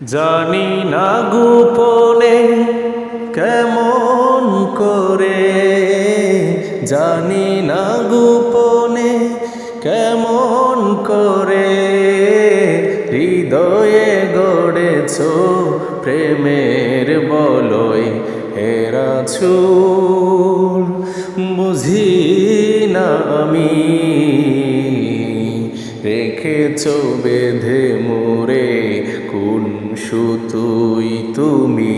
জানি না গোপনে কেমন করে, জানি না গোপনে কেমন করে হৃদয়ে গড়েছ প্রেমের বলয় হেরা চুল। বুঝি না আমি রেখেছ বেঁধে মোরে কোন সুতুই তুমি,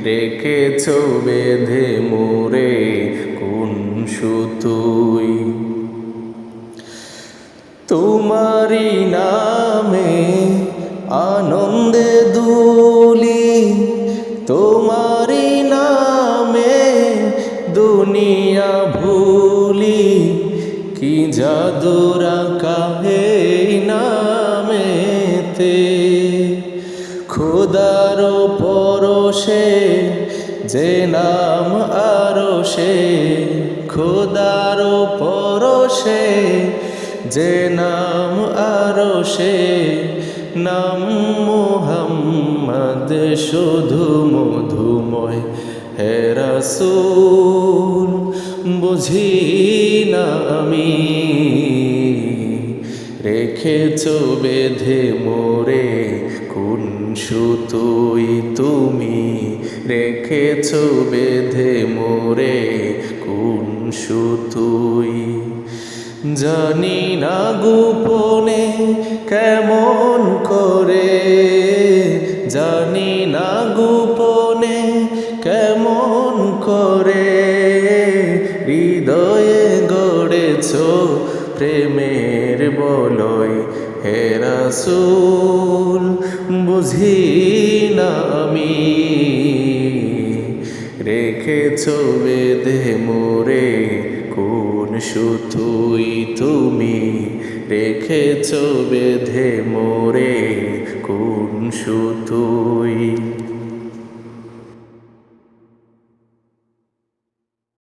রেখেছ বেঁধে মোরে কোন সুতুই। তোমারি নামে আনন্দে দুলি, তোমারি নামে দুনিয়া ভুলি, কি জাদুরা কাহে নামেতে। খোদার পরশে যে নাম আরশে, খোদার পরশে যে নাম আরশে, নাম মুহাম্মদ শুধু মধুময় হে রাসূল। বুঝি না আমি রেখেছ বেঁধে মোরে কোন সুতুই তুমি, রেখেছ বেঁধে মোরে কোন সুতুই। জানি না গোপনে কেমন করে, জানি না গোপনে কেমন করে হৃদয়ে গড়েছ প্রেমের বলয় হে রাসূল। বুঝি না আমি রেখেছ বেঁধে মোরে কোন সুতুই তুমি, রেখেছ বেঁধে মোরে কোন সুতুই।